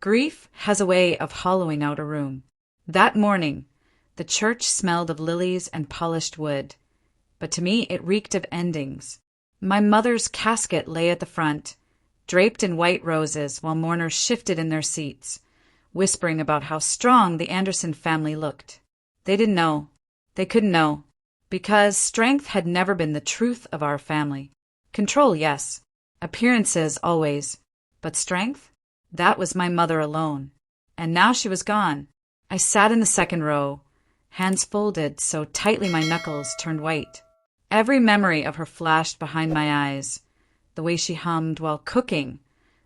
Grief has a way of hollowing out a room. That morning, the church smelled of lilies and polished wood, but to me it reeked of endings. My mother's casket lay at the front, draped in white roses, while mourners shifted in their seats, whispering about how strong the Anderson family looked. They didn't know. They couldn't know, because strength had never been the truth of our family. Control, yes. Appearances, always. But strength? That was my mother alone. And now she was gone. I sat in the second row, hands folded so tightly my knuckles turned white. Every memory of her flashed behind my eyes. The way she hummed while cooking,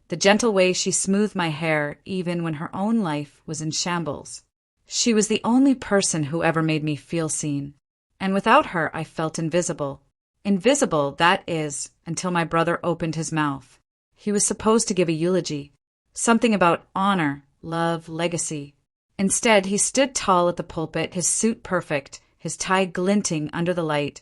the gentle way she smoothed my hair even when her own life was in shambles. She was the only person who ever made me feel seen. And without her, I felt invisible. Invisible, that is, until my brother opened his mouth. He was supposed to give a eulogy, something about honor, love, legacy. Instead, he stood tall at the pulpit, his suit perfect, his tie glinting under the light,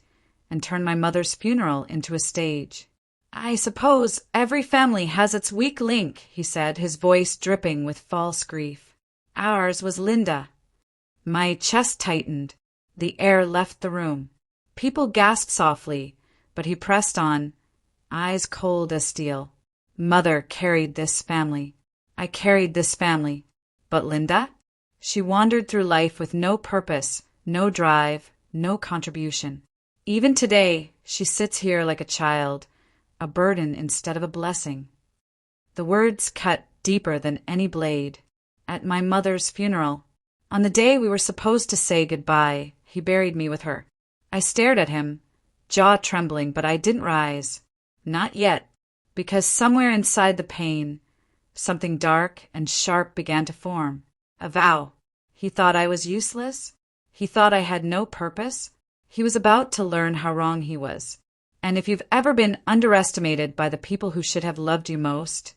and turned my mother's funeral into a stage. "I suppose every family has its weak link," he said, his voice dripping with false grief. "Ours was Linda." My chest tightened. The air left the room. People gasped softly, but he pressed on, eyes cold as steel. Mother carried this family. I carried this family. But Linda? She wandered through life with no purpose, no drive, no contribution. Even today, she sits here like a child, a burden instead of a blessing. The words cut deeper than any blade. At my mother's funeral, on the day we were supposed to say goodbye, he buried me with her. I stared at him, jaw trembling, but I didn't rise. Not yet, because somewhere inside the pain, something dark and sharp began to form. A vow. He thought I was useless. He thought I had no purpose. He was about to learn how wrong he was. And if you've ever been underestimated by the people who should have loved you most,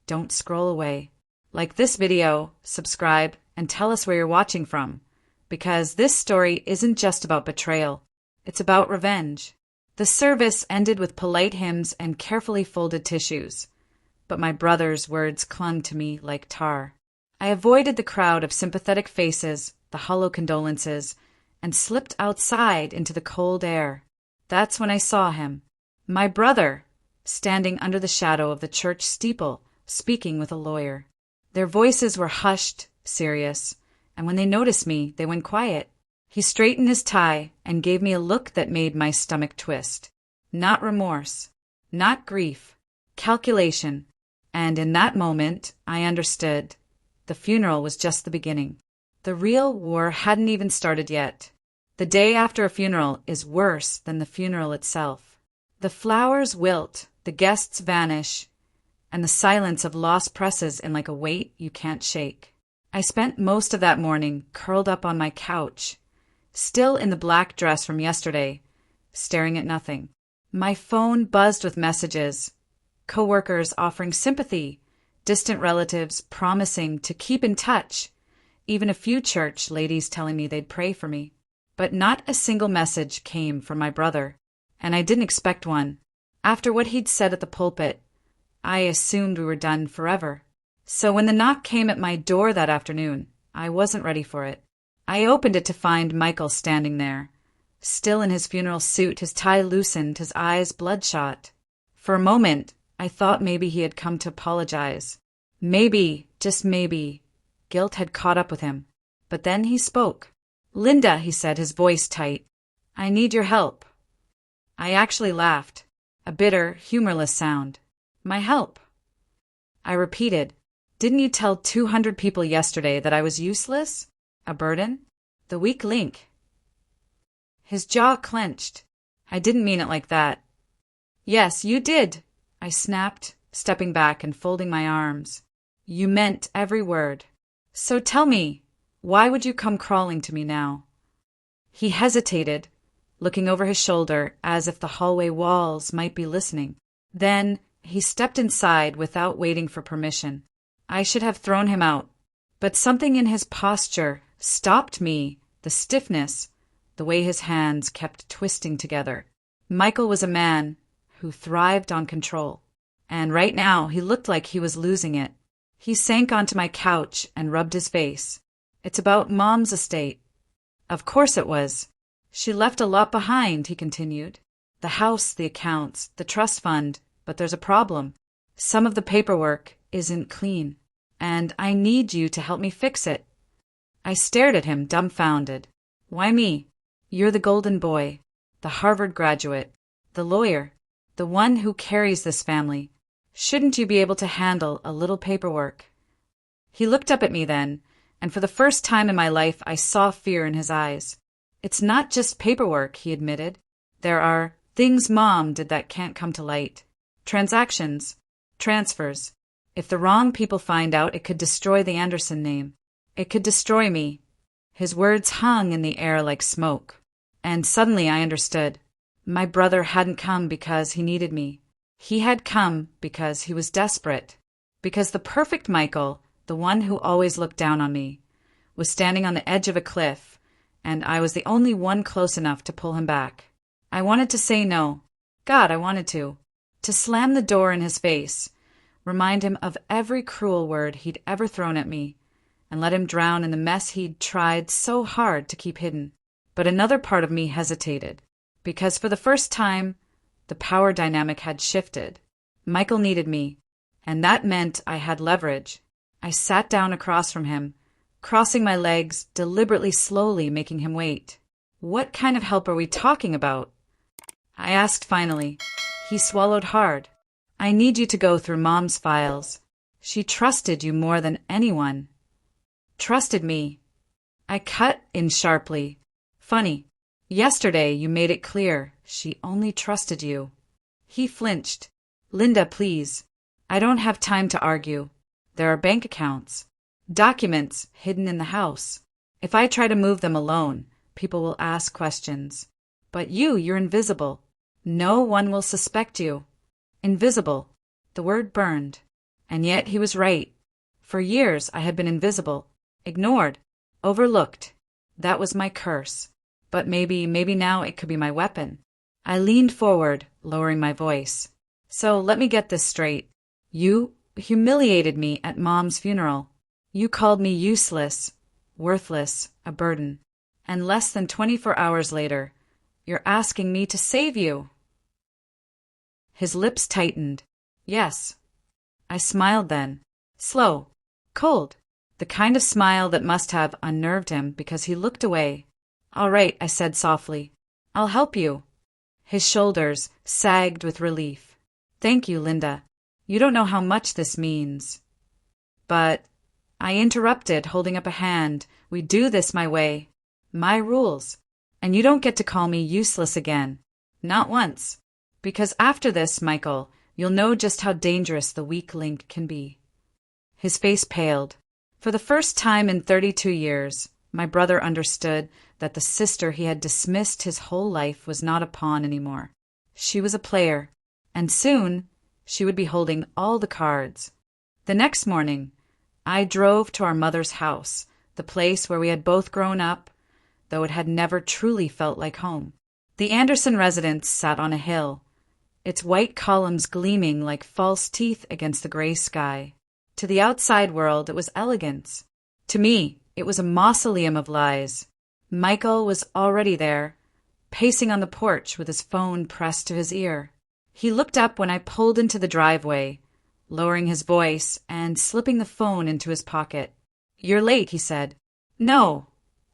don't scroll away. Like this video, subscribe, and tell us where you're watching from. Because this story isn't just about betrayal. It's about revenge. The service ended with polite hymns and carefully folded tissues. But my brother's words clung to me like tar. I avoided the crowd of sympathetic faces, the hollow condolences, and slipped outside into the cold air. That's when I saw him. My brother, standing under the shadow of the church steeple, speaking with a lawyer. Their voices were hushed, serious, and when they noticed me, they went quiet. He straightened his tie and gave me a look that made my stomach twist. Not remorse, not grief, calculation. And in that moment, I understood. The funeral was just the beginning. The real war hadn't even started yet. The day after a funeral is worse than the funeral itself. The flowers wilt, the guests vanish, and the silence of loss presses in like a weight you can't shake. I spent most of that morning curled up on my couch, still in the black dress from yesterday, staring at nothing. My phone buzzed with messages, coworkers offering sympathy, distant relatives promising to keep in touch, even a few church ladies telling me they'd pray for me. But not a single message came from my brother, and I didn't expect one. After what he'd said at the pulpit, I assumed we were done forever. So when the knock came at my door that afternoon, I wasn't ready for it. I opened it to find Michael standing there, still in his funeral suit, his tie loosened, his eyes bloodshot. For a moment, I thought maybe he had come to apologize. Maybe, just maybe, guilt had caught up with him. But then he spoke. "Linda," he said, his voice tight, "I need your help." I actually laughed, a bitter, humorless sound. "My help?" I repeated, "Didn't you tell 200 people yesterday that I was useless? A burden? The weak link?" His jaw clenched. "I didn't mean it like that." "Yes, you did," I snapped, stepping back and folding my arms. "You meant every word. So tell me, why would you come crawling to me now?" He hesitated, looking over his shoulder as if the hallway walls might be listening. Then he stepped inside without waiting for permission. I should have thrown him out, but something in his posture stopped me, the stiffness, the way his hands kept twisting together. Michael was a man who thrived on control, and right now he looked like he was losing it. He sank onto my couch and rubbed his face. It's about Mom's estate. Of course it was. She left a lot behind, he continued. The house, the accounts, the trust fund, but there's a problem. Some of the paperwork isn't clean, and I need you to help me fix it. I stared at him, dumbfounded. Why me? You're the golden boy, the Harvard graduate, the lawyer, the one who carries this family. Shouldn't you be able to handle a little paperwork? He looked up at me then, and for the first time in my life I saw fear in his eyes. It's not just paperwork, he admitted. There are things Mom did that can't come to light. Transactions, transfers. If the wrong people find out, it could destroy the Anderson name. It could destroy me. His words hung in the air like smoke. And suddenly I understood. My brother hadn't come because he needed me. He had come because he was desperate. Because the perfect Michael, the one who always looked down on me, was standing on the edge of a cliff, and I was the only one close enough to pull him back. I wanted to say no. God, I wanted to slam the door in his face, remind him of every cruel word he'd ever thrown at me, and let him drown in the mess he'd tried so hard to keep hidden. But another part of me hesitated, because for the first time, the power dynamic had shifted. Michael needed me, and that meant I had leverage. I sat down across from him, crossing my legs, deliberately slowly making him wait. What kind of help are we talking about? I asked finally. He swallowed hard. I need you to go through Mom's files. She trusted you more than anyone. Trusted me. I cut in sharply. Funny. Yesterday you made it clear she only trusted you. He flinched. Linda, please. I don't have time to argue. There are bank accounts, documents hidden in the house. If I try to move them alone, people will ask questions. But you're invisible. No one will suspect you. Invisible. The word burned. And yet he was right. For years I had been invisible, ignored, overlooked. That was my curse. But maybe now it could be my weapon. I leaned forward, lowering my voice. So let me get this straight. You humiliated me at Mom's funeral. You called me useless, worthless, a burden. And less than 24 hours later, you're asking me to save you. His lips tightened. Yes. I smiled then. Slow. Cold. The kind of smile that must have unnerved him because he looked away. All right, I said softly. I'll help you. His shoulders sagged with relief. Thank you, Linda. You don't know how much this means. But I interrupted, holding up a hand. We do this my way. My rules. And you don't get to call me useless again. Not once. Because after this, Michael, you'll know just how dangerous the weak link can be. His face paled. For the first time in 32 years, my brother understood that the sister he had dismissed his whole life was not a pawn anymore. She was a player, and soon she would be holding all the cards. The next morning, I drove to our mother's house, the place where we had both grown up, though it had never truly felt like home. The Anderson residence sat on a hill, its white columns gleaming like false teeth against the gray sky. To the outside world, it was elegance. To me, it was a mausoleum of lies. Michael was already there, pacing on the porch with his phone pressed to his ear. He looked up when I pulled into the driveway, lowering his voice and slipping the phone into his pocket. You're late, he said. No,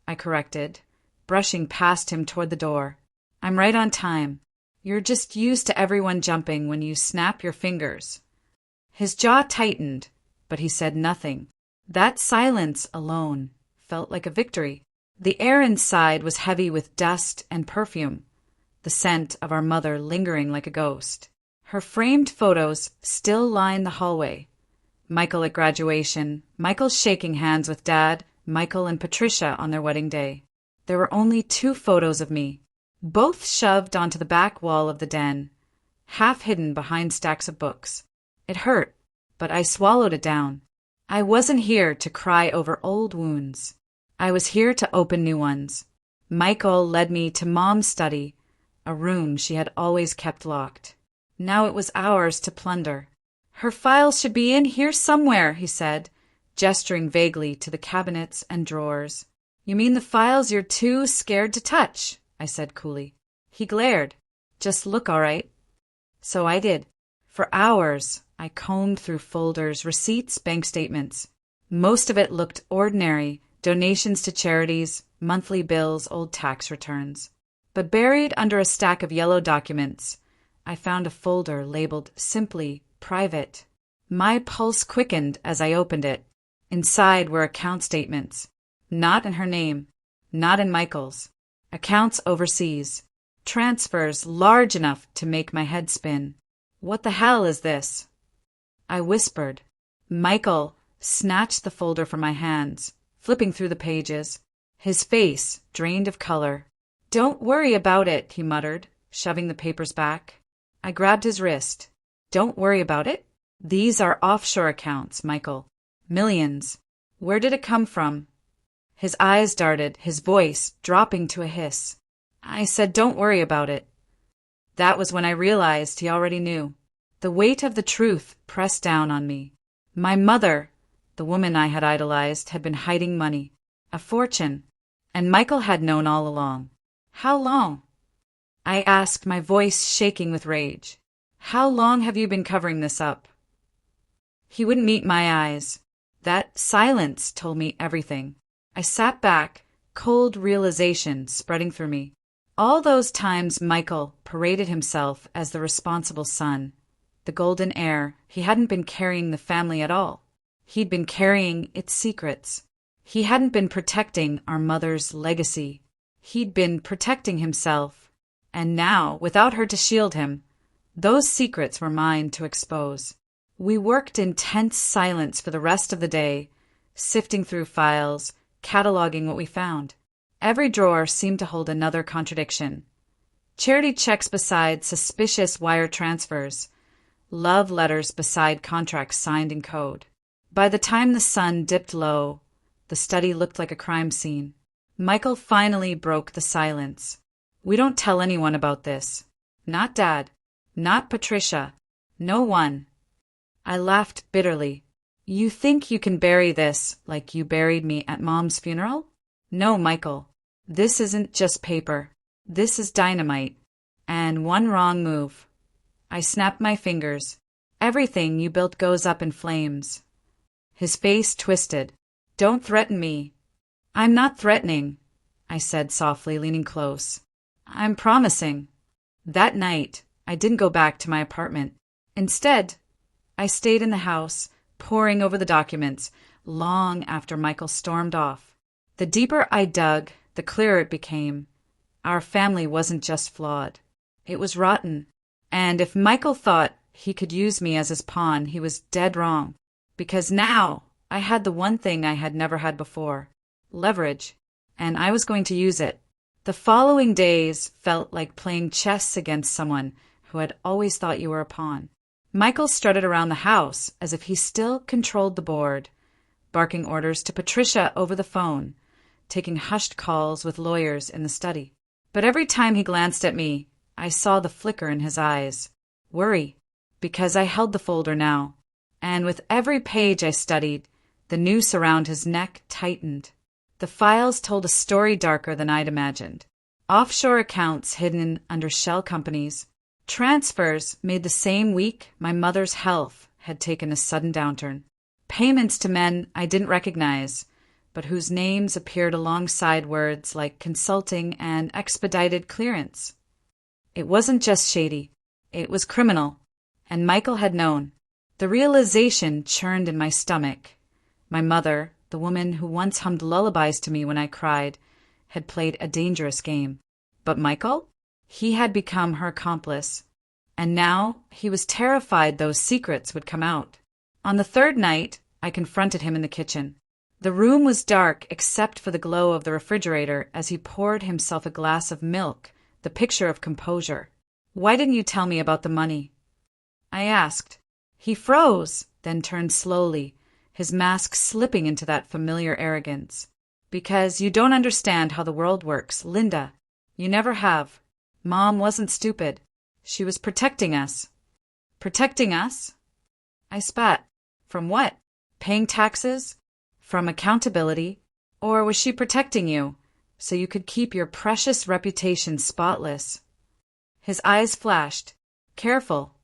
I corrected, brushing past him toward the door. I'm right on time. You're just used to everyone jumping when you snap your fingers. His jaw tightened, but he said nothing. That silence alone felt like a victory. The air inside was heavy with dust and perfume, the scent of our mother lingering like a ghost. Her framed photos still lined the hallway. Michael at graduation, Michael shaking hands with Dad, Michael and Patricia on their wedding day. There were only 2 photos of me, both shoved onto the back wall of the den, half hidden behind stacks of books. It hurt, but I swallowed it down. I wasn't here to cry over old wounds. I was here to open new ones. Michael led me to Mom's study, a room she had always kept locked. Now it was ours to plunder. Her files should be in here somewhere, he said, gesturing vaguely to the cabinets and drawers. You mean the files you're too scared to touch? I said coolly. He glared. Just look, all right. So I did. For hours, I combed through folders, receipts, bank statements. Most of it looked ordinary, donations to charities, monthly bills, old tax returns. But buried under a stack of yellow documents, I found a folder labeled simply Private. My pulse quickened as I opened it. Inside were account statements. Not in her name. Not in Michael's. Accounts overseas. Transfers large enough to make my head spin. What the hell is this? I whispered. Michael snatched the folder from my hands, flipping through the pages. His face drained of color. Don't worry about it, he muttered, shoving the papers back. I grabbed his wrist. Don't worry about it? These are offshore accounts, Michael. Millions. Where did it come from? His eyes darted, his voice dropping to a hiss. I said, don't worry about it. That was when I realized he already knew. The weight of the truth pressed down on me. My mother, the woman I had idolized, had been hiding money, a fortune, and Michael had known all along. How long? I asked, my voice shaking with rage. How long have you been covering this up? He wouldn't meet my eyes. That silence told me everything. I sat back, cold realization spreading through me. All those times Michael paraded himself as the responsible son, the golden heir, he hadn't been carrying the family at all. He'd been carrying its secrets. He hadn't been protecting our mother's legacy. He'd been protecting himself. And now, without her to shield him, those secrets were mine to expose. We worked in tense silence for the rest of the day, sifting through files, cataloging what we found. Every drawer seemed to hold another contradiction. Charity checks beside suspicious wire transfers, love letters beside contracts signed in code. By the time the sun dipped low, the study looked like a crime scene. Michael finally broke the silence. We don't tell anyone about this. Not Dad. Not Patricia. No one. I laughed bitterly. You think you can bury this like you buried me at Mom's funeral? No, Michael. This isn't just paper. This is dynamite. And one wrong move. I snapped my fingers. Everything you built goes up in flames. His face twisted. Don't threaten me. I'm not threatening, I said softly, leaning close. I'm promising. That night, I didn't go back to my apartment. Instead, I stayed in the house, poring over the documents, long after Michael stormed off. The deeper I dug, the clearer it became. Our family wasn't just flawed. It was rotten. And if Michael thought he could use me as his pawn, he was dead wrong. Because now I had the one thing I had never had before. Leverage. And I was going to use it. The following days felt like playing chess against someone who had always thought you were a pawn. Michael strutted around the house as if he still controlled the board, barking orders to Patricia over the phone, taking hushed calls with lawyers in the study. But every time he glanced at me, I saw the flicker in his eyes. Worry, because I held the folder now. And with every page I studied, the noose around his neck tightened. The files told a story darker than I'd imagined. Offshore accounts hidden under shell companies. Transfers made the same week my mother's health had taken a sudden downturn. Payments to men I didn't recognize, but whose names appeared alongside words like consulting and expedited clearance. It wasn't just shady. It was criminal. And Michael had known. The realization churned in my stomach. My mother, the woman who once hummed lullabies to me when I cried, had played a dangerous game. But Michael? He had become her accomplice. And now he was terrified those secrets would come out. On the third night, I confronted him in the kitchen. The room was dark except for the glow of the refrigerator as he poured himself a glass of milk, the picture of composure. Why didn't you tell me about the money? I asked. He froze, then turned slowly, his mask slipping into that familiar arrogance. Because you don't understand how the world works, Linda. You never have. Mom wasn't stupid. She was protecting us. Protecting us? I spat. From what? Paying taxes? From accountability? Or was she protecting you, so you could keep your precious reputation spotless? His eyes flashed. Careful.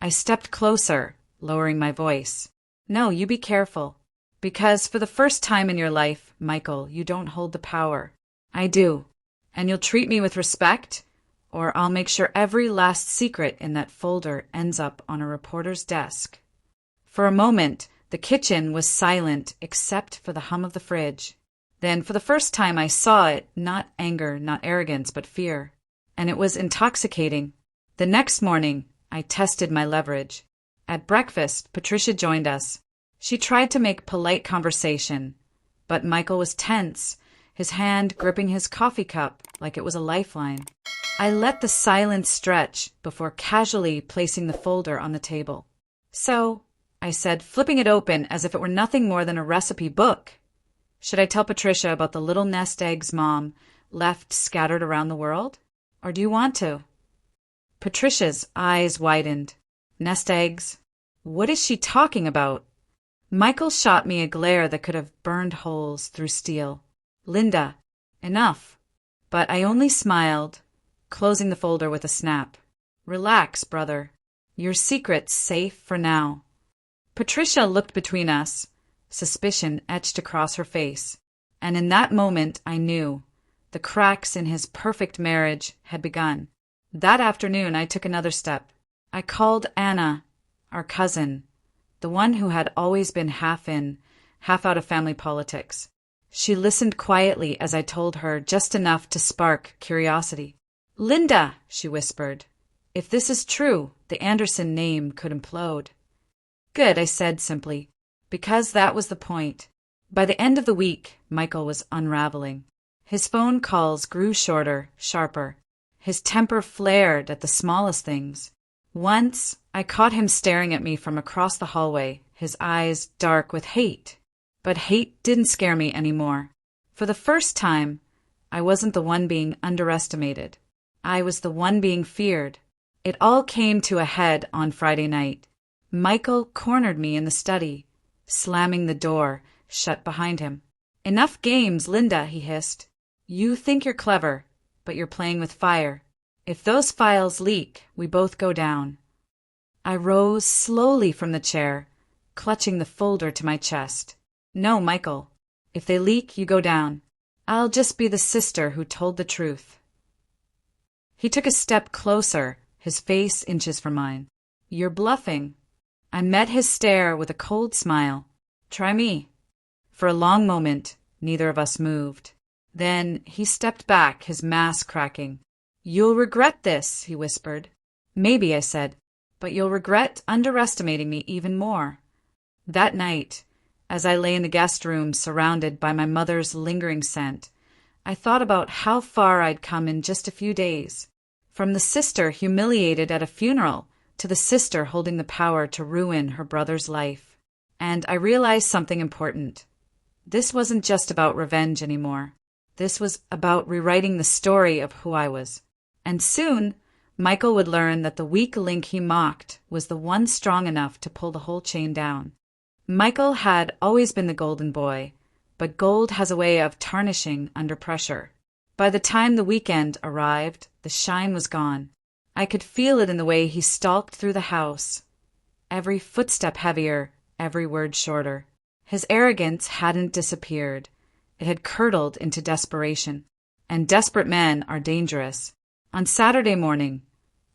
I stepped closer, lowering my voice. No, you be careful. Because for the first time in your life, Michael, you don't hold the power. I do. And you'll treat me with respect, or I'll make sure every last secret in that folder ends up on a reporter's desk. For a moment, the kitchen was silent except for the hum of the fridge. Then, for the first time, I saw it, not anger, not arrogance, but fear. And it was intoxicating. The next morning, I tested my leverage. At breakfast, Patricia joined us. She tried to make polite conversation, but Michael was tense, his hand gripping his coffee cup like it was a lifeline. I let the silence stretch before casually placing the folder on the table. So, I said, flipping it open as if it were nothing more than a recipe book. Should I tell Patricia about the little nest eggs Mom left scattered around the world? Or do you want to? Patricia's eyes widened. Nest eggs? What is she talking about? Michael shot me a glare that could have burned holes through steel. Linda, enough. But I only smiled, closing the folder with a snap. Relax, brother. Your secret's safe for now. Patricia looked between us, suspicion etched across her face. And in that moment I knew the cracks in his perfect marriage had begun. That afternoon I took another step. I called Anna, our cousin, the one who had always been half in, half out of family politics. She listened quietly as I told her just enough to spark curiosity. Linda, she whispered, if this is true, the Anderson name could implode. Good, I said simply, because that was the point. By the end of the week, Michael was unraveling. His phone calls grew shorter, sharper. His temper flared at the smallest things. Once, I caught him staring at me from across the hallway, his eyes dark with hate. But hate didn't scare me anymore. For the first time, I wasn't the one being underestimated. I was the one being feared. It all came to a head on Friday night. Michael cornered me in the study, slamming the door shut behind him. Enough games, Linda, he hissed. You think you're clever, but you're playing with fire. If those files leak, we both go down. I rose slowly from the chair, clutching the folder to my chest. No, Michael. If they leak, you go down. I'll just be the sister who told the truth. He took a step closer, his face inches from mine. You're bluffing. I met his stare with a cold smile. Try me. For a long moment, neither of us moved. Then he stepped back, his mask cracking. You'll regret this, he whispered. Maybe, I said, but you'll regret underestimating me even more. That night, as I lay in the guest room surrounded by my mother's lingering scent, I thought about how far I'd come in just a few days. From the sister humiliated at a funeral to the sister holding the power to ruin her brother's life. And I realized something important. This wasn't just about revenge anymore. This was about rewriting the story of who I was. And soon, Michael would learn that the weak link he mocked was the one strong enough to pull the whole chain down. Michael had always been the golden boy, but gold has a way of tarnishing under pressure. By the time the weekend arrived, the shine was gone. I could feel it in the way he stalked through the house, every footstep heavier, every word shorter. His arrogance hadn't disappeared. It had curdled into desperation. And desperate men are dangerous. On Saturday morning,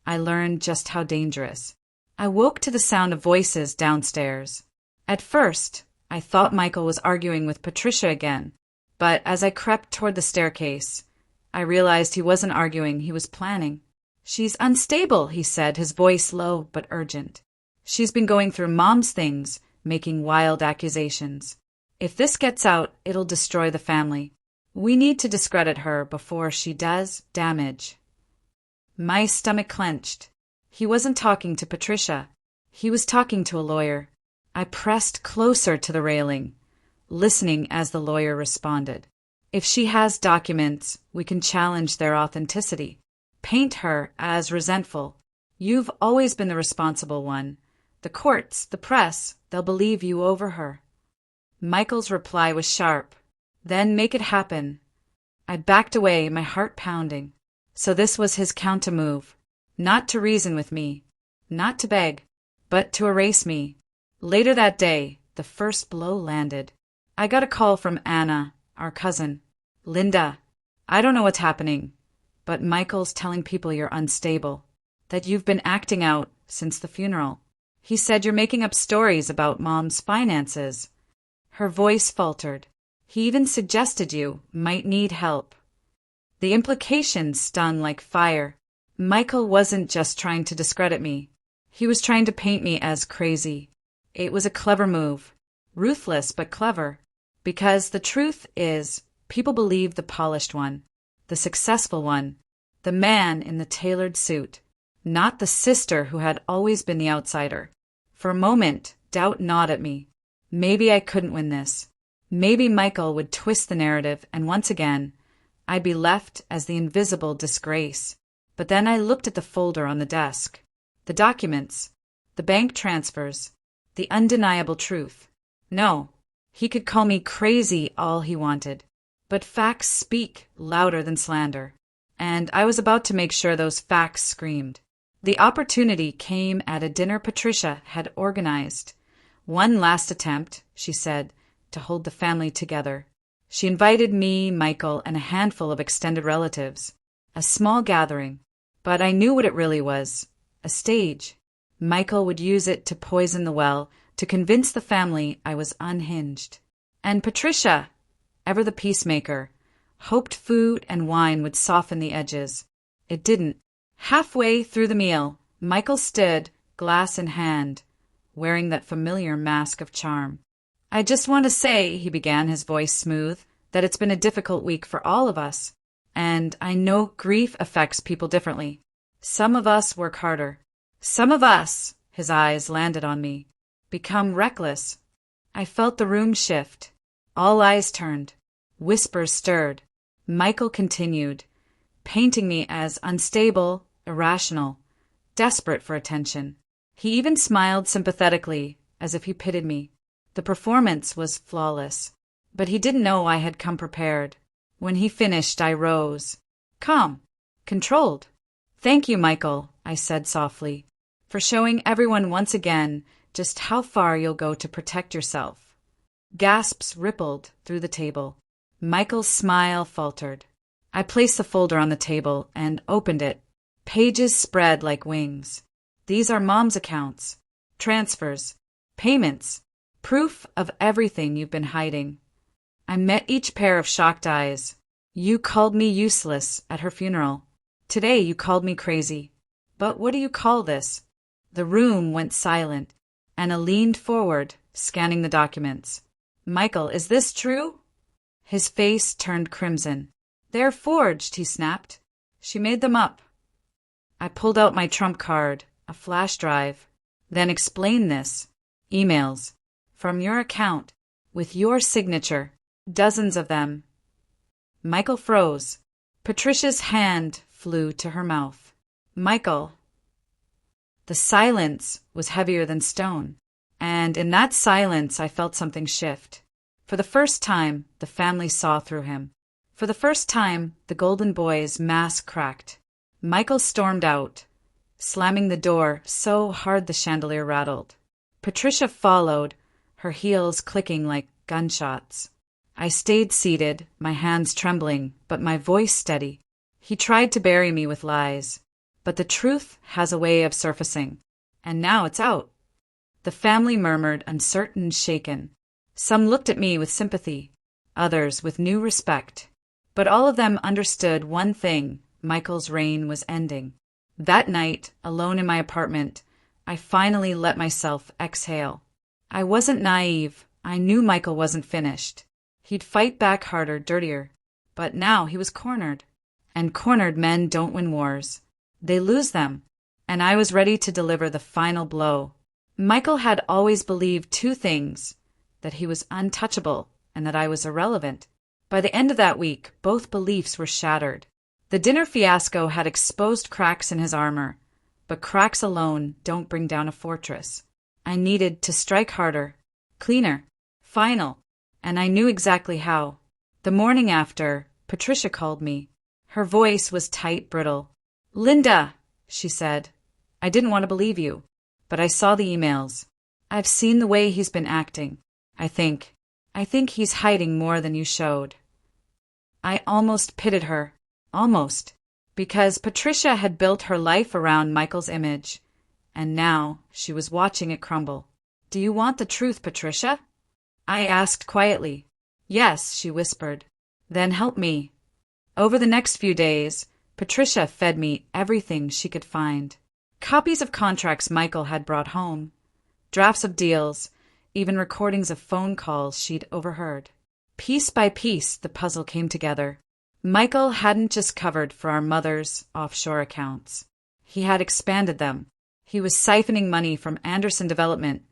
I learned just how dangerous. I woke to the sound of voices downstairs. At first, I thought Michael was arguing with Patricia again, but as I crept toward the staircase, I realized he wasn't arguing, he was planning. She's unstable, he said, his voice low but urgent. She's been going through Mom's things, making wild accusations. If this gets out, it'll destroy the family. We need to discredit her before she does damage. My stomach clenched. He wasn't talking to Patricia. He was talking to a lawyer. I pressed closer to the railing, listening as the lawyer responded. If she has documents, we can challenge their authenticity. Paint her as resentful. You've always been the responsible one, The courts, the press, they'll believe you over her. Michael's reply was sharp. Then make it happen. I backed away, my heart pounding. So this was his counter-move. Not to reason with me, not to beg, but to erase me. Later that day, the first blow landed. I got a call from Anna, our cousin. Linda, I don't know what's happening, but Michael's telling people you're unstable, that you've been acting out since the funeral. He said you're making up stories about Mom's finances. Her voice faltered. He even suggested you might need help. The implications stung like fire. Michael wasn't just trying to discredit me. He was trying to paint me as crazy. It was a clever move. Ruthless but clever. Because the truth is, people believe the polished one, the successful one, the man in the tailored suit, not the sister who had always been the outsider. For a moment, doubt gnawed at me. Maybe I couldn't win this. Maybe Michael would twist the narrative, and once again, I'd be left as the invisible disgrace. But then I looked at the folder on the desk. The documents, the bank transfers, the undeniable truth. No, he could call me crazy all he wanted, but facts speak louder than slander, and I was about to make sure those facts screamed. The opportunity came at a dinner Patricia had organized. One last attempt, she said, to hold the family together. She invited me, Michael, and a handful of extended relatives. A small gathering, but I knew what it really was. A stage. Michael would use it to poison the well, to convince the family I was unhinged. And Patricia, ever the peacemaker, hoped food and wine would soften the edges. It didn't. Halfway through the meal, Michael stood, glass in hand, wearing that familiar mask of charm. I just want to say, he began, his voice smooth, that it's been a difficult week for all of us. And I know grief affects people differently. Some of us work harder. Some of us, his eyes landed on me, become reckless. I felt the room shift. All eyes turned. Whispers stirred. Michael continued, painting me as unstable, irrational, desperate for attention. He even smiled sympathetically, as if he pitied me. The performance was flawless, but he didn't know I had come prepared. When he finished, I rose. Calm. Controlled. Thank you, Michael, I said softly, for showing everyone once again just how far you'll go to protect yourself. Gasps rippled through the table. Michael's smile faltered. I placed the folder on the table and opened it. Pages spread like wings. These are Mom's accounts, transfers, payments, proof of everything you've been hiding. I met each pair of shocked eyes. You called me useless at her funeral. Today you called me crazy. But what do you call this? The room went silent. Anna leaned forward, scanning the documents. Michael, is this true? His face turned crimson. They're forged, he snapped. She made them up. I pulled out my trump card, a flash drive. Then explained this. Emails. From your account. With your signature. Dozens of them. Michael froze. Patricia's hand flew to her mouth. Michael. The silence was heavier than stone, and in that silence I felt something shift. For the first time, the family saw through him. For the first time, the golden boy's mask cracked. Michael stormed out, slamming the door so hard the chandelier rattled. Patricia followed, her heels clicking like gunshots. I stayed seated, my hands trembling, but my voice steady. He tried to bury me with lies, but the truth has a way of surfacing, and now it's out. The family murmured, uncertain, shaken. Some looked at me with sympathy, others with new respect. But all of them understood one thing: Michael's reign was ending. That night, alone in my apartment, I finally let myself exhale. I wasn't naive. I knew Michael wasn't finished. He'd fight back harder, dirtier. But now he was cornered. And cornered men don't win wars. They lose them. And I was ready to deliver the final blow. Michael had always believed two things: that he was untouchable and that I was irrelevant. By the end of that week, both beliefs were shattered. The dinner fiasco had exposed cracks in his armor, but cracks alone don't bring down a fortress. I needed to strike harder, cleaner, final, and I knew exactly how. The morning after, Patricia called me. Her voice was tight, brittle. "Linda," she said, "I didn't want to believe you, but I saw the emails. I've seen the way he's been acting. I think he's hiding more than you showed." I almost pitied her. Almost. Because Patricia had built her life around Michael's image, and now she was watching it crumble. "Do you want the truth, Patricia?" I asked quietly. "Yes," she whispered. "Then help me." Over the next few days, Patricia fed me everything she could find. Copies of contracts Michael had brought home, drafts of deals, even recordings of phone calls she'd overheard. Piece by piece, the puzzle came together. Michael hadn't just covered for our mother's offshore accounts. He had expanded them. He was siphoning money from Anderson Development,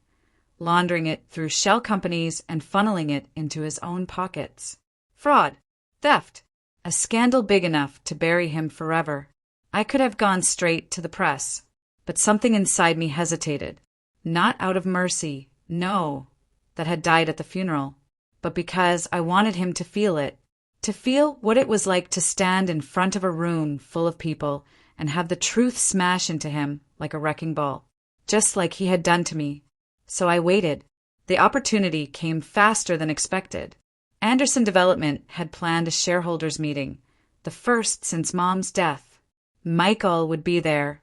laundering it through shell companies and funneling it into his own pockets. Fraud. Theft. A scandal big enough to bury him forever. I could have gone straight to the press, but something inside me hesitated. Not out of mercy, no, that had died at the funeral, but because I wanted him to feel it. To feel what it was like to stand in front of a room full of people and have the truth smash into him like a wrecking ball, just like he had done to me. So I waited. The opportunity came faster than expected. Anderson Development had planned a shareholders meeting, the first since Mom's death. Michael would be there,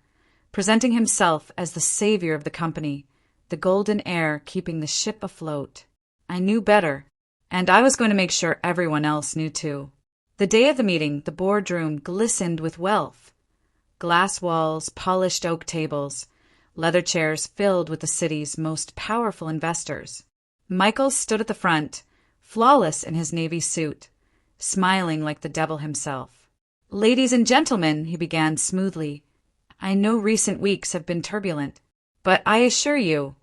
presenting himself as the savior of the company, the golden heir keeping the ship afloat. I knew better, and I was going to make sure everyone else knew too. The day of the meeting, the boardroom glistened with wealth. Glass walls, polished oak tables, leather chairs filled with the city's most powerful investors. Michael stood at the front, flawless in his navy suit, smiling like the devil himself. "Ladies and gentlemen," he began smoothly, "I know recent weeks have been turbulent, but I assure you,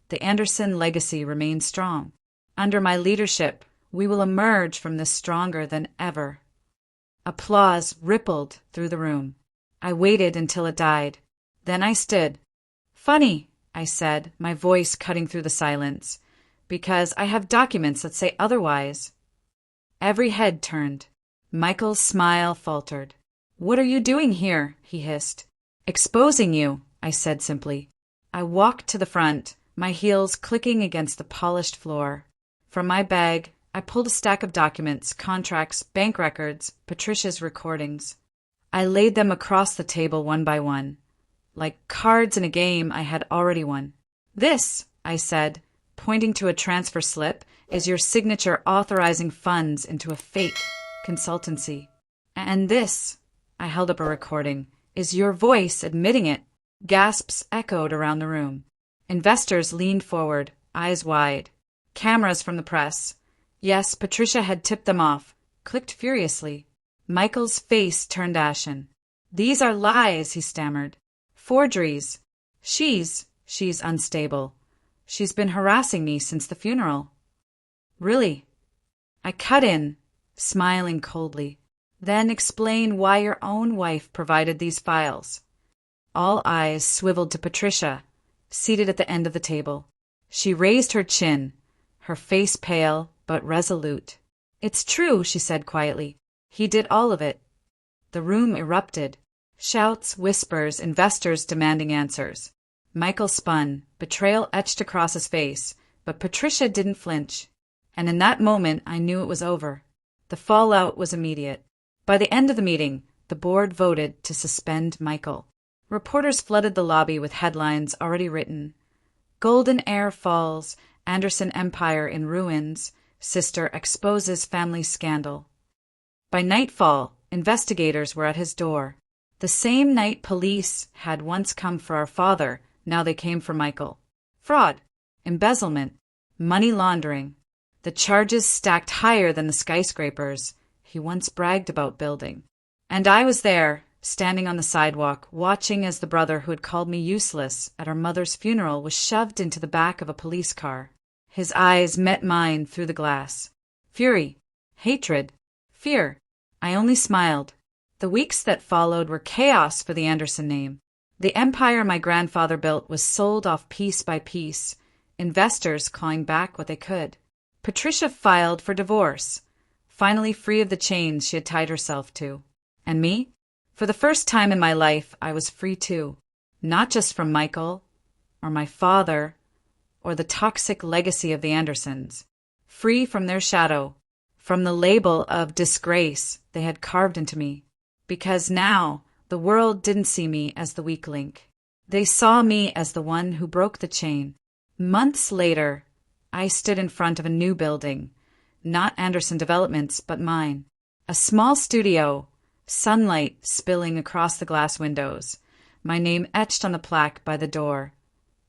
the Anderson legacy remains strong. Under my leadership, we will emerge from this stronger than ever." Applause rippled through the room. I waited until it died. Then I stood. "Funny," I said, my voice cutting through the silence, "because I have documents that say otherwise." Every head turned. Michael's smile faltered. "What are you doing here?" he hissed. "Exposing you," I said simply. I walked to the front, my heels clicking against the polished floor. From my bag, I pulled a stack of documents, contracts, bank records, Patricia's recordings. I laid them across the table one by one. Like cards in a game I had already won. "This," I said, pointing to a transfer slip, "is your signature authorizing funds into a fake consultancy. And this," I held up a recording, "is your voice admitting it." Gasps echoed around the room. Investors leaned forward, eyes wide. Cameras from the press. Yes, Patricia had tipped them off, clicked furiously. Michael's face turned ashen. "These are lies," he stammered. "Forgeries. She's unstable. She's been harassing me since the funeral." "Really?" I cut in, smiling coldly. "Then explain why your own wife provided these files." All eyes swiveled to Patricia, seated at the end of the table. She raised her chin, her face pale but resolute. "It's true," she said quietly. "He did all of it." The room erupted. Shouts, whispers, investors demanding answers. Michael spun, betrayal etched across his face, but Patricia didn't flinch. And in that moment, I knew it was over. The fallout was immediate. By the end of the meeting, the board voted to suspend Michael. Reporters flooded the lobby with headlines already written. "Golden Heir falls, Anderson Empire in ruins, sister exposes family scandal." By nightfall, investigators were at his door. The same night police had once come for our father, now they came for Michael. Fraud, embezzlement, money laundering. The charges stacked higher than the skyscrapers he once bragged about building. And I was there, standing on the sidewalk, watching as the brother who had called me useless at our mother's funeral was shoved into the back of a police car. His eyes met mine through the glass. Fury, hatred, fear. I only smiled. The weeks that followed were chaos for the Anderson name. The empire my grandfather built was sold off piece by piece, investors clawing back what they could. Patricia filed for divorce, finally free of the chains she had tied herself to. And me? For the first time in my life, I was free too. Not just from Michael, or my father, or the toxic legacy of the Andersons. Free from their shadow, from the label of disgrace they had carved into me. Because now, the world didn't see me as the weak link. They saw me as the one who broke the chain. Months later, I stood in front of a new building, not Anderson Developments, but mine. A small studio, sunlight spilling across the glass windows, my name etched on the plaque by the door.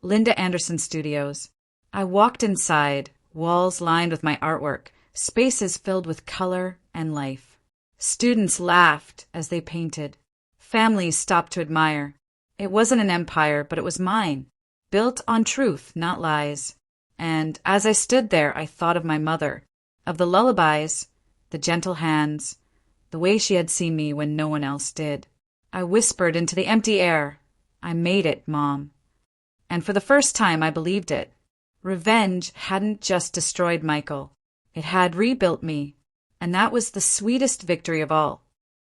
Linda Anderson Studios. I walked inside, walls lined with my artwork, spaces filled with color and life. Students laughed as they painted. Families stopped to admire. It wasn't an empire, but it was mine, built on truth, not lies. And as I stood there, I thought of my mother, of the lullabies, the gentle hands, the way she had seen me when no one else did. I whispered into the empty air, "I made it, Mom." And for the first time, I believed it. Revenge hadn't just destroyed Michael. It had rebuilt me. And that was the sweetest victory of all.